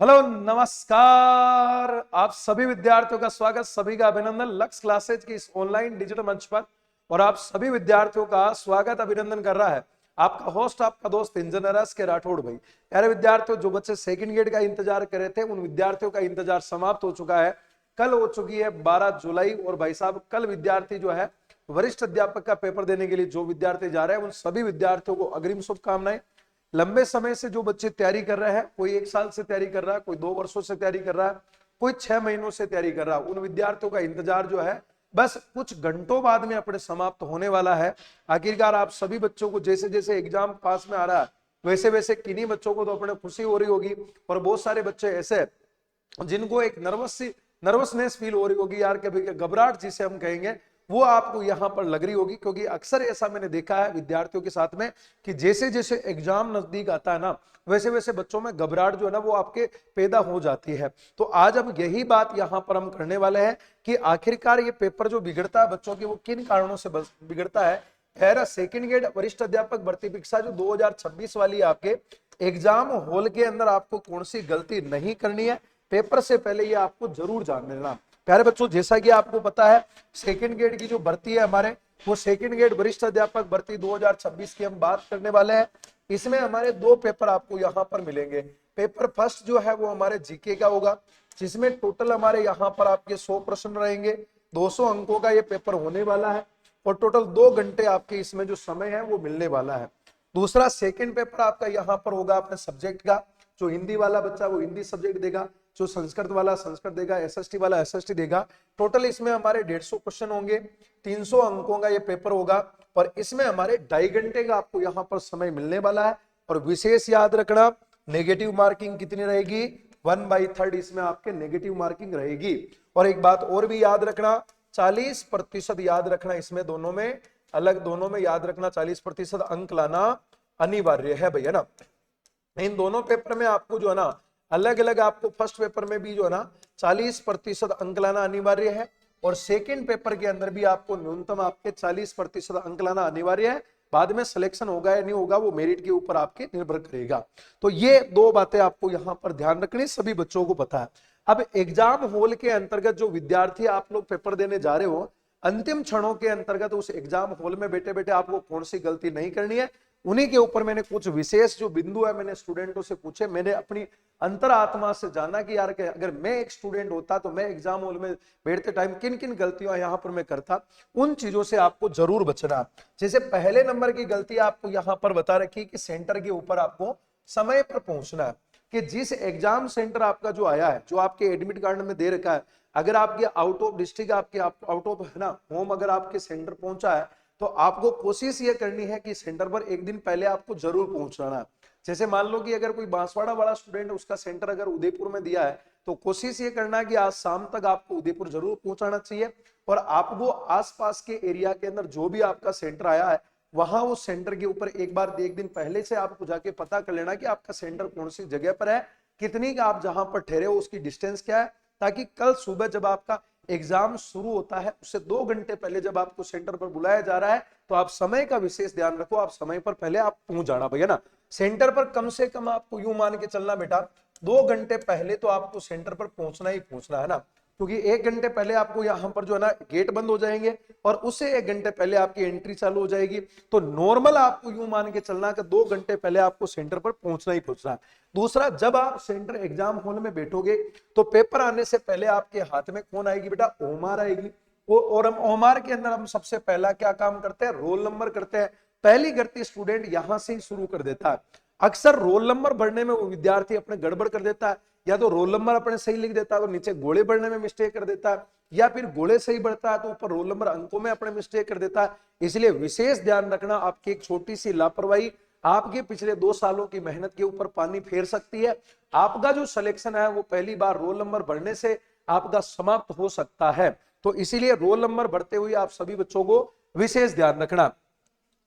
Hello नमस्कार। आप सभी विद्यार्थियों का स्वागत, सभी का अभिनंदन लक्स क्लासेज की इस ऑनलाइन डिजिटल मंच पर। और आप सभी विद्यार्थियों का स्वागत अभिनंदन कर रहा है आपका होस्ट, आपका दोस्त इंजीनियर एस के राठौड़ भाई। प्यारे विद्यार्थियों, जो बच्चे सेकंड गेट का इंतजार कर रहे थे उन विद्यार्थियों का इंतजार समाप्त हो चुका है। कल हो चुकी है 12 जुलाई और भाई साहब कल विद्यार्थी जो है वरिष्ठ अध्यापक का पेपर देने के लिए जो विद्यार्थी जा रहे हैं उन सभी विद्यार्थियों को अग्रिम शुभकामनाएं। लंबे समय से जो बच्चे तैयारी कर रहे हैं, कोई 1 साल से तैयारी कर रहा है, कोई 2 वर्षों से तैयारी कर रहा है, कोई 6 महीनों से तैयारी कर रहा है, उन विद्यार्थियों का इंतजार जो है बस कुछ घंटों बाद में अपने समाप्त होने वाला है। आखिरकार आप सभी बच्चों को जैसे जैसे एग्जाम पास में आ रहा है वैसे वैसे किन्हीं बच्चों को तो अपने खुशी हो रही होगी, और बहुत सारे बच्चे ऐसे जिनको एक नर्वसनेस फील हो रही होगी यार, कभी घबराहट जिसे हम कहेंगे, वो आपको यहां पर लग रही होगी। क्योंकि अक्सर ऐसा मैंने देखा है विद्यार्थियों के साथ में कि जैसे जैसे एग्जाम नजदीक आता है ना वैसे वैसे बच्चों में घबराहट जो है ना वो आपके पैदा हो जाती है। तो आज हम यही बात यहां पर हम करने वाले हैं कि आखिरकार ये पेपर जो बिगड़ता है बच्चों के, वो किन कारणों से बिगड़ता है। खैर, सेकंड ग्रेड वरिष्ठ अध्यापक भर्ती परीक्षा जो 2026 वाली आपके एग्जाम हॉल के अंदर आपको कौन सी गलती नहीं करनी है, पेपर से पहले ये आपको जरूर जान लेना। प्यारे बच्चों, जैसा कि आपको पता है सेकंड ग्रेड की जो भर्ती है हमारे, वो सेकंड ग्रेड वरिष्ठ अध्यापक भर्ती 2026 की हम बात करने वाले हैं। इसमें हमारे 2 पेपर आपको यहाँ पर मिलेंगे। पेपर फर्स्ट जो है वो हमारे जीके का होगा, जिसमें टोटल हमारे यहाँ पर आपके 100 प्रश्न रहेंगे। 200 अंकों का ये पेपर होने वाला है और टोटल 2 घंटे आपके इसमें जो समय है वो मिलने वाला है। दूसरा सेकंड पेपर आपका यहाँ पर होगा अपने सब्जेक्ट का। जो हिंदी वाला बच्चा वो हिंदी सब्जेक्ट देगा, जो संस्कृत वाला संस्कृत देगा, एसएसटी वाला एसएसटी देगा। टोटल इसमें हमारे 150 क्वेश्चन होंगे, 300 अंकों का ये पेपर होगा और इसमें हमारे 2.5 घंटे का आपको यहाँ पर समय मिलने वाला है। और विशेष याद रखना, नेगेटिव मार्किंग कितनी रहेगी, 1/3 इसमें आपके नेगेटिव मार्किंग रहेगी। और एक बात और भी याद रखना, 40% याद रखना, इसमें दोनों में दोनों में याद रखना 40% अंक लाना अनिवार्य है भैया ना। इन दोनों पेपर में आपको जो है ना अलग अलग, आपको फर्स्ट पेपर में भी जो है ना 40% अंक लाना अनिवार्य है और सेकंड पेपर के अंदर भी आपको न्यूनतम आपके 40% अंक लाना अनिवार्य है। बाद में सिलेक्शन होगा या नहीं होगा वो मेरिट के ऊपर आपके निर्भर करेगा। तो ये 2 बातें आपको यहां पर ध्यान रखनी, सभी बच्चों को पता है। अब एग्जाम हॉल के अंतर्गत जो विद्यार्थी आप लोग पेपर देने जा रहे हो, अंतिम क्षणों के अंतर्गत उस एग्जाम हॉल में बैठे बैठे आपको कौन सी गलती नहीं करनी है, उन्हीं के ऊपर मैंने कुछ विशेष जो बिंदु है मैंने स्टूडेंटों से पूछे। मैंने अपनी अंतरात्मा से जाना कि यार अगर मैं एक स्टूडेंट होता तो मैं एग्जाम हॉल में बैठते टाइम किन किन गलतियां यहां पर मैं करता, उन चीजों से आपको जरूर बचना। जैसे पहले नंबर की गलती आपको यहां पर बता रखी कि सेंटर के ऊपर आपको समय पर पहुंचना है। कि जिस एग्जाम सेंटर आपका जो आया है, जो आपके एडमिट कार्ड में दे रखा है, अगर आपके आउट ऑफ डिस्ट्रिक्ट, आपके आउट ऑफ है ना होम, अगर आपके सेंटर पहुंचा है तो आपको कोशिश ये करनी है कि सेंटर पर एक दिन पहले आपको जरूर पहुंचना है। जैसे मान लो कि अगर कोई बांसवाड़ा वाला स्टूडेंट, उसका सेंटर अगर उदयपुर में दिया है तो कोशिश ये करना है कि आज शाम तक आपको उदयपुर जरूर पहुंचाना चाहिए। और आपको आसपास के एरिया के अंदर जो भी आपका सेंटर आया है वहां उस सेंटर के ऊपर एक बार एक दिन पहले से आपको जाके पता कर लेना कि आपका सेंटर कौन सी जगह पर है, कितनी का आप जहां पर ठहरे हो उसकी डिस्टेंस क्या है, ताकि कल सुबह जब आपका एग्जाम शुरू होता है उससे 2 घंटे पहले जब आपको सेंटर पर बुलाया जा रहा है तो आप समय का विशेष ध्यान रखो, आप समय पर पहले आप पहुंच जाना भैया ना। सेंटर पर कम से कम आपको यूं मान के चलना बेटा, 2 घंटे पहले तो आपको सेंटर पर पहुंचना ही पहुंचना है ना। क्योंकि 1 घंटे पहले आपको यहाँ पर जो है ना गेट बंद हो जाएंगे और उससे 1 घंटे पहले आपकी एंट्री चालू हो जाएगी। तो नॉर्मल आपको यूं मान के चलना कि 2 घंटे पहले आपको सेंटर पर पहुंचना ही पहुंचना है। दूसरा, जब आप सेंटर एग्जाम हॉल में बैठोगे तो पेपर आने से पहले आपके हाथ में कौन आएगी बेटा, ओमार आएगी। और हम ओमार के अंदर हम सबसे पहला क्या काम करते हैं, रोल नंबर करते हैं। पहली गलती स्टूडेंट यहां से ही शुरू कर देता है। अक्सर रोल नंबर भरने में वो विद्यार्थी अपने गड़बड़ कर देता है, या तो रोल नंबर अपने सही लिख देता है तो नीचे गोले बढ़ने में मिस्टेक कर देता है, या फिर गोले सही बढ़ता है तो ऊपर रोल नंबर अंकों में अपने मिस्टेक कर देता है। इसलिए विशेष ध्यान रखना, आपकी एक छोटी सी लापरवाही आपके पिछले 2 सालों की मेहनत के ऊपर पानी फेर सकती है। आपका जो सिलेक्शन है वो पहली बार रोल नंबर भरने से आपका समाप्त हो सकता है। तो इसीलिए रोल नंबर भरते हुए आप सभी बच्चों को विशेष ध्यान रखना।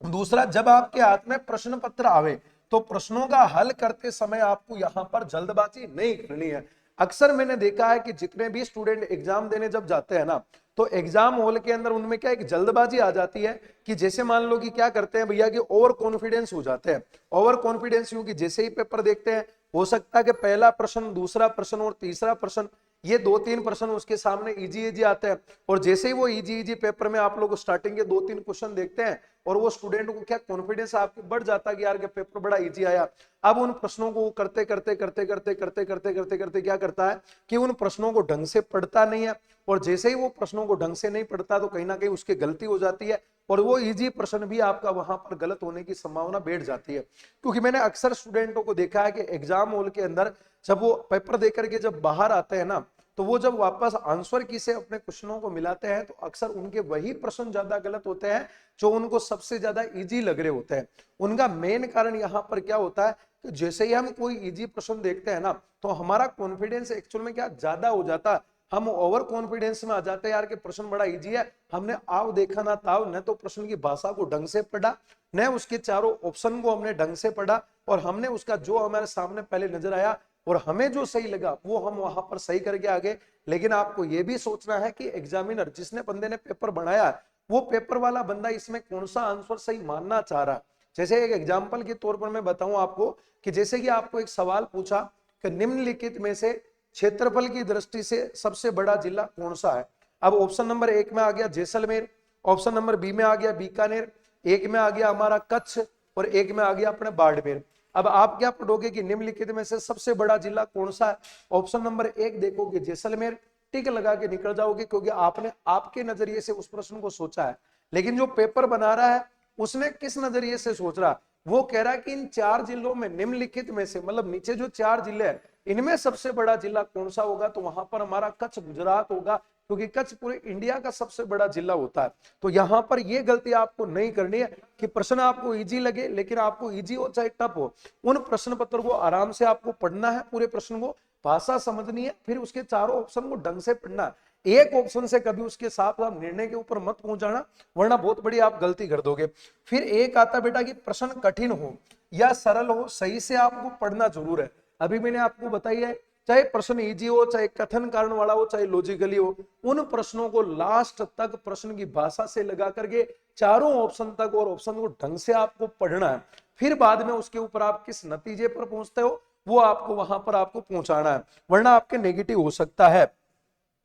दूसरा, जब आपके हाथ में प्रश्न पत्र आवे तो प्रश्नों का हल करते समय आपको यहां पर जल्दबाजी नहीं करनी है। अक्सर मैंने देखा है कि जितने भी स्टूडेंट एग्जाम देने जब जाते हैं ना, तो एग्जाम हॉल के अंदर उनमें क्या एक जल्दबाजी आ जाती है कि जैसे मान लो कि क्या करते हैं भैया कि ओवर कॉन्फिडेंस हो जाते हैं। ओवर कॉन्फिडेंस यूं कि जैसे ही पेपर देखते हैं, हो सकता है कि पहला प्रश्न, दूसरा प्रश्न और तीसरा प्रश्न, ये 2-3 प्रश्न उसके सामने इजी इजी आते हैं, और जैसे ही वो इजी इजी पेपर में आप लोग स्टार्टिंग के 2-3 क्वेश्चन देखते हैं, और वो स्टूडेंट को क्या कॉन्फिडेंस आपको बढ़ जाता है कि यार के पेपर बड़ा इजी आया। अब उन प्रश्नों को करते करते करते करते करते करते करते करते क्या करता है कि उन प्रश्नों को ढंग से पढ़ता नहीं है, और जैसे ही वो प्रश्नों को ढंग से नहीं पढ़ता तो कहीं ना कहीं उसकी गलती हो जाती है, और वो इजी प्रश्न भी आपका वहां पर गलत होने की संभावना बैठ जाती है। क्योंकि मैंने अक्सर स्टूडेंटों को देखा है कि एग्जाम हॉल के अंदर जब वो पेपर देकर के जब बाहर आते हैं ना, तो वो जब वापस आंसर की से अपने क्वेश्चनों को मिलाते हैं तो अक्सर उनके वही प्रश्न ज्यादा गलत होते हैं जो उनको सबसे ज्यादा इजी लग रहे होते हैं। उनका मेन कारण यहाँ पर क्या होता है कि जैसे ही हम कोई इजी प्रश्न देखते हैं ना, तो हमारा कॉन्फिडेंस एक्चुअल में क्या ज्यादा हो जाता है, हम ओवर कॉन्फिडेंस में आ जाते हैं यार कि प्रश्न बड़ा इजी है, हमने आव देखा ना ताव, न तो प्रश्न की भाषा को ढंग से पढ़ा, न उसके चारों ऑप्शन को हमने ढंग से पढ़ा, और हमने उसका जो हमारे सामने पहले नजर आया और हमें जो सही लगा वो हम वहां पर सही करके आ गए। लेकिन आपको यह भी सोचना है कि एग्जामिनर जिसने बंदे ने पेपर बनाया, वो पेपर वाला बंदा इसमें कौन सा आंसर सही मानना चाह रहा है। जैसे एक एग्जाम्पल के तौर पर मैं बताऊं आपको कि जैसे कि आपको एक सवाल पूछा कि निम्नलिखित में से क्षेत्रफल की दृष्टि से सबसे बड़ा जिला कौन सा है। अब ऑप्शन नंबर 1 में आ गया जैसलमेर, ऑप्शन नंबर बी में आ गया बीकानेर, एक में आ गया हमारा कच्छ, और एक में आ गया अपने बाड़मेर। अब आप क्या पढ़ोगे कि निम्नलिखित में से सबसे बड़ा जिला कौन सा है। ऑप्शन नंबर 1 देखोगे जैसलमेर, टिक लगा के निकल जाओगे, क्योंकि आपने आपके नजरिए से उस प्रश्न को सोचा है। लेकिन जो पेपर बना रहा है उसने किस नजरिए से सोच रहा, वो कह रहा है कि इन 4 जिलों में निम्नलिखित में से, मतलब नीचे जो 4 जिले हैं इनमें सबसे बड़ा जिला कौन सा होगा, तो वहां पर हमारा कच्छ गुजरात होगा, क्योंकि कच्छ पूरे इंडिया का सबसे बड़ा जिला होता है। तो यहां पर यह गलती आपको नहीं करनी है कि प्रश्न आपको इजी लगे, लेकिन आपको इजी हो चाहे टफ हो, उन प्रश्न पत्र को आराम से आपको पढ़ना है, पूरे प्रश्न को भाषा समझनी है, फिर उसके चारों ऑप्शन को ढंग से पढ़ना है। एक ऑप्शन से कभी उसके साथ आप निर्णय के ऊपर मत पहुंचाना, वरना बहुत बड़ी आप गलती कर दोगे। फिर एक आता बेटा कि प्रश्न कठिन हो या सरल हो, सही से आपको पढ़ना जरूर है। अभी मैंने आपको बताई है, चाहे प्रश्न इजी हो, चाहे कथन कारण वाला हो, चाहे लॉजिकली हो, उन प्रश्नों को लास्ट तक प्रश्न की भाषा से लगा करके चारों ऑप्शन तक और ऑप्शन को ढंग से आपको पढ़ना है। फिर बाद में उसके ऊपर आप किस नतीजे पर पहुंचते हो वो आपको वहां पर आपको पहुंचाना है, वरना आपके नेगेटिव हो सकता है।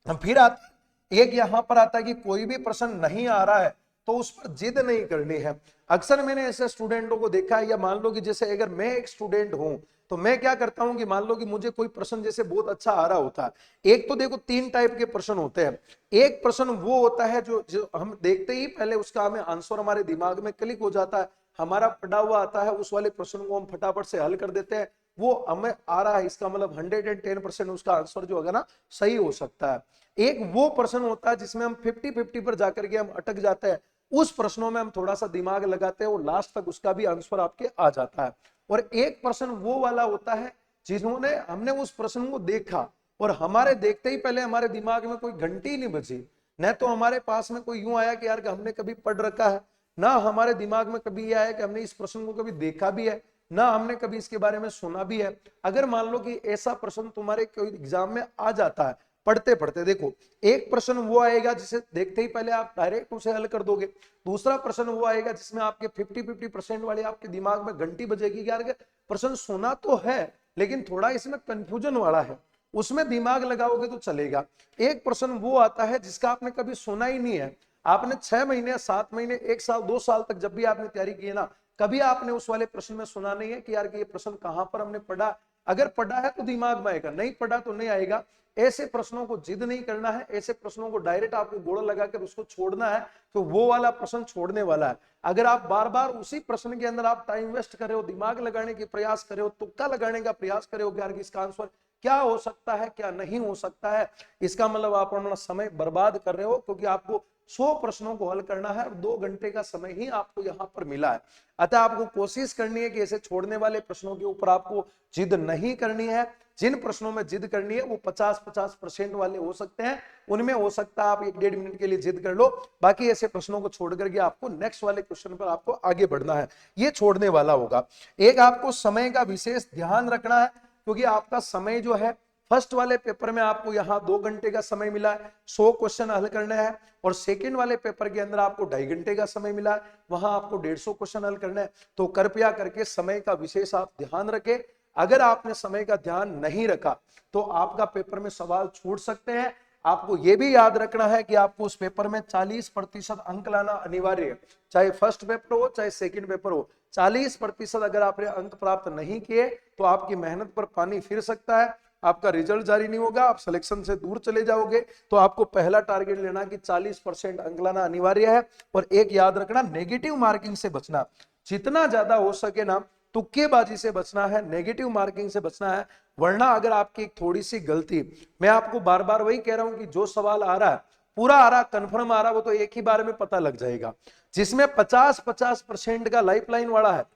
फिर आता एक यहां पर आता है कि कोई भी प्रश्न नहीं आ रहा है तो उस पर जिद नहीं करनी है। अक्सर मैंने ऐसे स्टूडेंटों को देखा है, या मान लो कि जैसे अगर मैं एक स्टूडेंट हूं तो मैं क्या करता हूं कि मान लो कि मुझे कोई प्रश्न जैसे बहुत अच्छा आ रहा होता है। एक तो देखो 3 टाइप के प्रश्न होते हैं। एक प्रश्न वो होता है जो हम देखते ही पहले उसका हमें आंसर हमारे दिमाग में क्लिक हो जाता है, हमारा पढ़ा हुआ आता है, उस वाले प्रश्न को हम फटाफट से हल कर देते हैं, वो हमें आ रहा है, इसका मतलब 110% उसका आंसर जो होगा ना सही हो सकता है। एक वो प्रश्न होता है जिसमें हम 50-50 पर जाकर के हम अटक जाते हैं, उस प्रश्नों में हम थोड़ा सा दिमाग लगाते हैं और लास्ट तक उसका भी आंसर आपके आ जाता है। और एक प्रश्न वो वाला होता है जिन्होंने हमने उस प्रश्न को देखा और हमारे देखते ही पहले हमारे दिमाग में कोई घंटी नहीं बजी, न तो हमारे पास में कोई यूं आया कि यार हमने कभी पढ़ रखा है, ना हमारे दिमाग में कभी यह आया कि हमने इस प्रश्न को कभी देखा भी है, ना हमने कभी इसके बारे में सुना भी है। अगर मान लो कि ऐसा प्रश्न तुम्हारे कोई एग्जाम में आ जाता है पढ़ते पढ़ते, देखो एक प्रश्न वो आएगा जिसे देखते ही पहले आप डायरेक्ट उसे हल कर दोगे, दूसरा प्रश्न वो आएगा जिसमें आपके 50-50% वाले आपके दिमाग में घंटी बजेगी यार प्रश्न सुना तो है लेकिन थोड़ा इसमें कंफ्यूजन वाला है, उसमें दिमाग लगाओगे तो चलेगा। एक प्रश्न वो आता है जिसका आपने कभी सुना ही नहीं है, आपने 6 महीने 7 महीने 1 साल 2 साल तक जब भी आपने तैयारी की है ना, कभी आपने उस वाले प्रश्न में सुना नहीं है कि यार कि ये प्रश्न कहां पर हमने पढ़ा। अगर पढ़ा है तो दिमाग में आएगा, नहीं पढ़ा तो नहीं आएगा। ऐसे प्रश्नों को जिद नहीं करना है, ऐसे प्रश्नों को डायरेक्ट आपको गोला लगाकर उसको छोड़ना है, तो वो वाला प्रश्न छोड़ने वाला है। अगर आप बार बार उसी प्रश्न के अंदर आप टाइम वेस्ट कर रहे हो, दिमाग लगाने की प्रयास कर रहे हो, तुक्का लगाने का प्रयास कर रहे हो यार कि इसका आंसर क्या हो सकता है क्या नहीं हो सकता है, इसका मतलब आप अपना समय बर्बाद कर रहे हो, क्योंकि आपको 100 प्रश्नों को हल करना है और 2 घंटे का समय ही आपको यहाँ पर मिला है। अतः आपको कोशिश करनी है कि ऐसे छोड़ने वाले प्रश्नों के ऊपर आपको जिद नहीं करनी है। जिन प्रश्नों में जिद करनी है वो 50-50% वाले हो सकते हैं, उनमें हो सकता है आप 1-1.5 मिनट के लिए जिद कर लो, बाकी ऐसे प्रश्नों को छोड़ करके आपको नेक्स्ट वाले क्वेश्चन पर आपको आगे बढ़ना है, ये छोड़ने वाला होगा। एक आपको समय का विशेष ध्यान रखना है, क्योंकि आपका समय जो है फर्स्ट वाले पेपर में आपको यहाँ 2 घंटे का समय मिला है, 100 क्वेश्चन हल करना है, और सेकंड वाले पेपर के अंदर आपको 2.5 घंटे का समय मिला है, वहां आपको 150 क्वेश्चन हल करना है। तो कृपया करके समय का विशेष आप ध्यान रखें। अगर आपने समय का ध्यान नहीं रखा तो आपका पेपर में सवाल छूट सकते हैं। आपको यह भी याद रखना है कि आपको उस पेपर में 40% अंक लाना अनिवार्य है, चाहे फर्स्ट पेपर हो चाहे सेकंड पेपर हो। 40% अगर आपने अंक प्राप्त नहीं किए तो आपकी मेहनत पर पानी फिर सकता है, आपका रिजल्ट जारी नहीं होगा, आप सिलेक्शन से दूर चले जाओगे। तो आपको पहला टारगेट लेना कि 40% अंक लाना अनिवार्य है। और एक याद रखना, नेगेटिव मार्किंग से बचना, जितना ज्यादा हो सके ना तुक्केबाजी से बचना है, नेगेटिव मार्किंग से बचना है। वरना अगर आपकी एक थोड़ी सी गलती, मैं आपको बार बार वही कह रहा हूं कि जो सवाल आ रहा है पूरा आ रहा, कंफर्म आ रहा, वो तो एक ही बार में पता लग जाएगा। जिसमें 50-50% का लाइफलाइन वाला है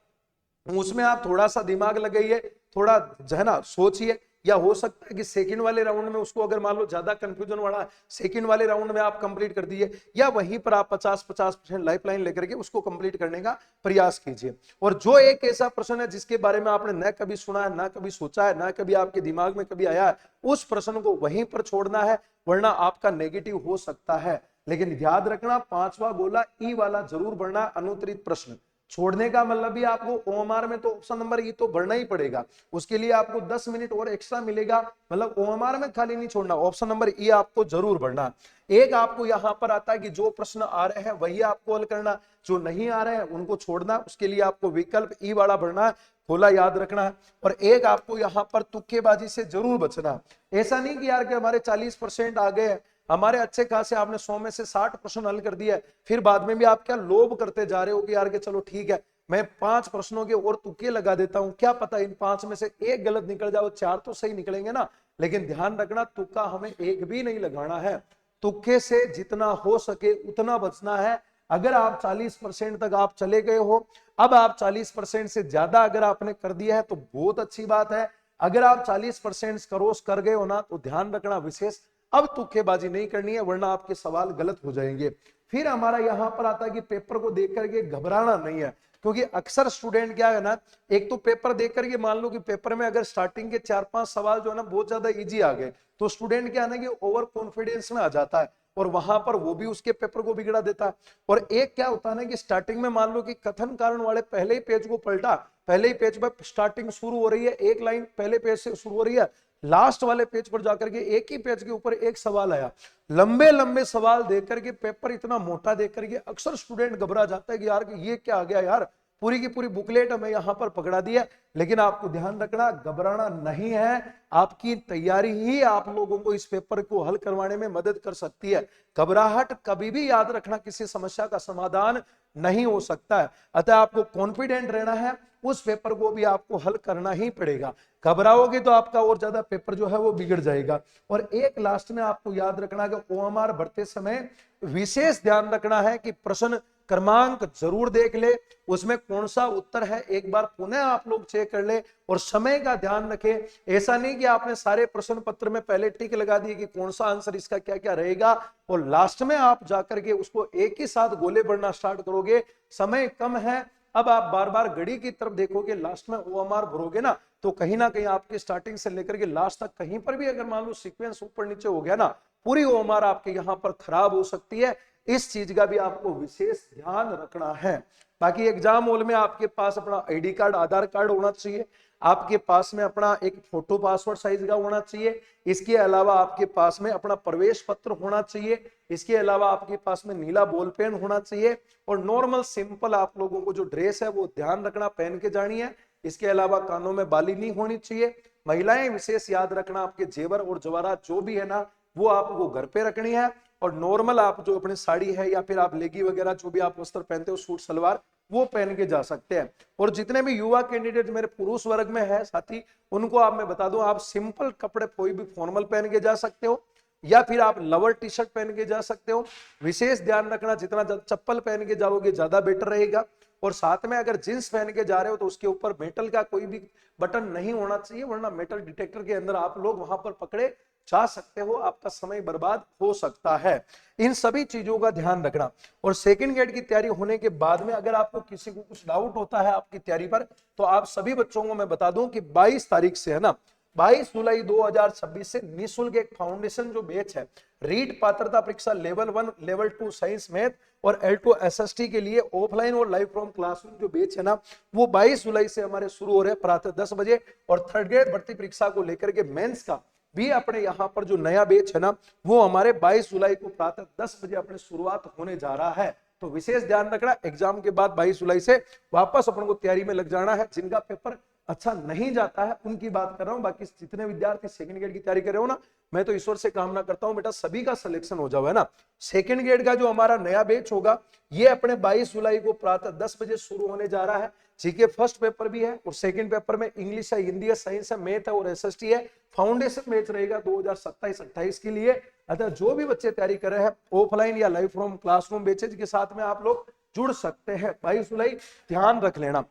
उसमें आप थोड़ा सा दिमाग लगाइए, थोड़ा जो है ना सोचिए। या हो सकता है कि सेकंड वाले राउंड में उसको अगर मान लो ज्यादा कंफ्यूजन वाला है, सेकंड वाले राउंड में आप कंप्लीट कर दीजिए, या वहीं पर आप 50-50% लाइफलाइन लेकर के उसको कंप्लीट करने का प्रयास कीजिए। और जो एक ऐसा प्रश्न है जिसके बारे में आपने न कभी सुना है, ना कभी सोचा है, ना कभी आपके दिमाग में कभी आया है, उस प्रश्न को वहीं पर छोड़ना है, वरना आपका नेगेटिव हो सकता है। लेकिन याद रखना, 5वां गोला ई वाला जरूर भरना, अनुत्तरित प्रश्न छोड़ने का मतलब भी आपको ओएमआर में तो ऑप्शन नंबर ई तो भरना ही पड़ेगा, उसके लिए आपको 10 मिनट और एक्स्ट्रा मिलेगा। मतलब ओएमआर में खाली नहीं छोड़ना, ऑप्शन नंबर ई आपको जरूर भरना। एक आपको यहां पर आता है कि जो प्रश्न आ रहे हैं वही आपको हल करना, जो नहीं आ रहे हैं उनको छोड़ना, उसके लिए आपको विकल्प ई वाला भरना है, खोला याद रखना है। और एक आपको यहां पर तुक्केबाजी से जरूर बचना। ऐसा नहीं कि यार कि हमारे 40% आ गए, हमारे अच्छे खासे आपने 100 में से 60 प्रश्न हल कर दिया, फिर बाद में भी आप क्या लोभ करते जा रहे हो कि यार के चलो ठीक है मैं 5 प्रश्नों के और तुक्के लगा देता हूं, क्या पता इन 5 में से एक गलत निकल जाए, 4 तो सही निकलेंगे ना। लेकिन ध्यान रखना, तुक्का हमें एक भी नहीं लगाना है, तुक्के से जितना हो सके उतना बचना है। अगर आप 40% तक आप चले गए हो, अब आप 40% से ज्यादा अगर आपने कर दिया है तो बहुत अच्छी बात है। अगर आप 40% क्रॉस कर गए हो ना तो ध्यान रखना विशेष, अब तुक्केबाजी नहीं करनी है, वरना आपके सवाल गलत हो जाएंगे। फिर हमारा यहां पर आता है कि पेपर को देख करके घबराना नहीं है, क्योंकि अक्सर स्टूडेंट क्या है ना, एक तो पेपर देख करके मान लो कि पेपर में अगर स्टार्टिंग के 4-5 सवाल जो है ना बहुत ज्यादा इजी आ गए, तो स्टूडेंट क्या है ना कि ओवर कॉन्फिडेंस में आ जाता है, और वहां पर वो भी उसके पेपर को बिगड़ा देता है। और एक क्या होता है ना कि स्टार्टिंग में मान लो कि कथन कारण वाले पहले ही पेज को पलटा, पहले ही पेज पर स्टार्टिंग शुरू हो रही है, एक लाइन पहले पेज से शुरू हो रही है, लास्ट वाले पेज पर जाकर के एक ही पेज के ऊपर एक सवाल आया, लंबे लंबे सवाल देख करके, पेपर इतना मोटा देख करके अक्सर स्टूडेंट घबरा जाता है कि यार ये क्या आ गया यार, पूरी की पूरी बुकलेट हमें यहां पर पकड़ा दिया। लेकिन आपको ध्यान रखना, घबराना नहीं है, आपकी तैयारी ही आप लोगों को इस पेपर को हल करवाने में मदद कर सकती है। घबराहट कभी भी याद रखना किसी समस्या का समाधान नहीं हो सकता है। अतः आपको कॉन्फिडेंट रहना है, उस पेपर को भी आपको हल करना ही पड़ेगा। घबराओगे तो आपका और ज्यादा पेपर जो है वो बिगड़ जाएगा। और एक लास्ट में आपको याद रखना कि ओएमआर भरते समय विशेष ध्यान रखना है कि प्रश्न क्रमांक जरूर देख ले, उसमें कौन सा उत्तर है एक बार पुनः आप लोग चेक कर ले, और समय का ध्यान रखें। ऐसा नहीं कि आपने सारे प्रश्न पत्र में पहले टिक लगा दिए कि कौन सा आंसर इसका क्या क्या रहेगा, और लास्ट में आप जाकर के उसको एक ही साथ गोले बढ़ना स्टार्ट करोगे। समय कम है, अब आप बार बार घड़ी की तरफ देखोगे, लास्ट में ओएमआर भरोगे ना तो कहीं ना कहीं आपके स्टार्टिंग से लेकर के लास्ट तक कहीं पर भी अगर मान लो सीक्वेंस ऊपर नीचे हो गया ना, पूरी ओएमआर आपके यहां पर खराब हो सकती है। इस चीज का भी आपको विशेष ध्यान रखना है। बाकी एग्जाम हॉल में आपके पास अपना आईडी कार्ड, आधार कार्ड होना चाहिए, आपके पास में अपना एक फोटो पासपोर्ट साइज का होना चाहिए, इसके अलावा आपके पास में अपना प्रवेश पत्र होना चाहिए, इसके अलावा आपके पास में नीला बॉल पेन होना चाहिए, और नॉर्मल सिंपल आप लोगों को जो ड्रेस है वो ध्यान रखना पहन के जानी है। इसके अलावा कानों में बाली नहीं होनी चाहिए। महिलाएं विशेष याद रखना, आपके जेवर और जवाहरात जो भी है ना वो आपको घर पे रखनी है, और नॉर्मल आप जो अपनी साड़ी है या फिर आप लेगी वगैरह जो भी आप वस्त्र पहनते हो, सूट सलवार, वो पहन के जा सकते हैं। और जितने भी युवा कैंडिडेट मेरे पुरुष वर्ग में है साथी, उनको आप मैं बता दूं, आप सिंपल कपड़े कोई भी फॉर्मल पहन के जा सकते हो, या फिर आप लोअर टी शर्ट पहन के जा सकते हो। विशेष ध्यान रखना, जितना चप्पल पहन के जाओगे ज्यादा बेटर रहेगा। और साथ में अगर जींस पहन के जा रहे हो तो उसके ऊपर मेटल का कोई भी बटन नहीं होना चाहिए, वरना मेटल डिटेक्टर के अंदर आप लोग वहां पर पकड़े जा सकते हो, आपका समय बर्बाद हो सकता है। इन सभी चीजों का ध्यान रखना। और सेकंड गेट की तैयारी होने के बाद में अगर आपको किसी को कुछ डाउट होता है आपकी तैयारी पर, तो आप सभी बच्चों को मैं बता दूं कि 22 तारीख से है ना 22 जुलाई 2026 से निःशुल्क एक फाउंडेशन जो बैच है रीट पात्रता परीक्षा लेवल 1 लेवल 2 साइंस मैथ और L2 SST के लिए ऑफलाइन और लाइव फ्रॉम क्लासरूम जो बैच है ना वो 22 जुलाई से हमारे शुरू हो रहे हैं प्रातः 10 बजे। और थर्ड ग्रेड भर्ती परीक्षा को लेकर के मेंस का भी अपने यहाँ पर जो नया बैच है ना वो हमारे 22 जुलाई को प्रातः 10 बजे अपने शुरुआत होने जा रहा है। तो विशेष ध्यान रखना, एग्जाम के बाद 22 जुलाई से वापस अपन को तैयारी में लग जाना है। जिनका पेपर अच्छा नहीं जाता है उनकी बात कर रहा हूं, बाकी जितने विद्यार्थी सेकंड ग्रेड की तैयारी कर रहे हो ना, मैं तो ईश्वर से कामना करता हूं बेटा सभी का सिलेक्शन हो जाओ, है ना। सेकंड ग्रेड का जो हमारा नया बैच होगा ये अपने 22 जुलाई को प्रातः 10 बजे शुरू होने जा रहा है। जीके फर्स्ट पेपर भी है और सेकंड पेपर में इंग्लिश है, हिंदी है, साइंस है, मैथ है और एसएसटी है। फाउंडेशन बैच रहेगा 2027-28 के लिए। अतः जो भी बच्चे तैयारी कर रहे हैं ऑफलाइन या लाइव फ्रॉम क्लासरूम बैचेज के साथ में आप लोग जुड़ सकते हैं। 22 जुलाई ध्यान रख लेना।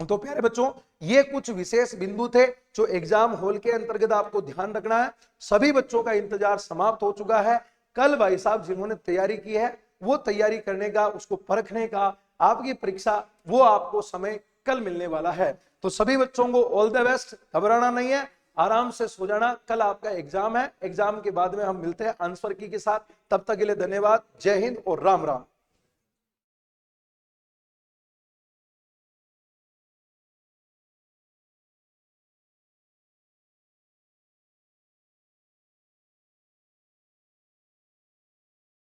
तो प्यारे बच्चों ये कुछ विशेष बिंदु थे जो एग्जाम हॉल के अंतर्गत आपको ध्यान रखना है। सभी बच्चों का इंतजार समाप्त हो चुका है। कल भाई साहब जिन्होंने तैयारी की है वो तैयारी करने का, उसको परखने का, आपकी परीक्षा वो आपको समय कल मिलने वाला है। तो सभी बच्चों को ऑल द बेस्ट, घबराना नहीं है, आराम से सो जाना। कल आपका एग्जाम है, एग्जाम के बाद में हम मिलते हैं आंसर की के साथ। तब तक के लिए धन्यवाद। जय हिंद और राम राम।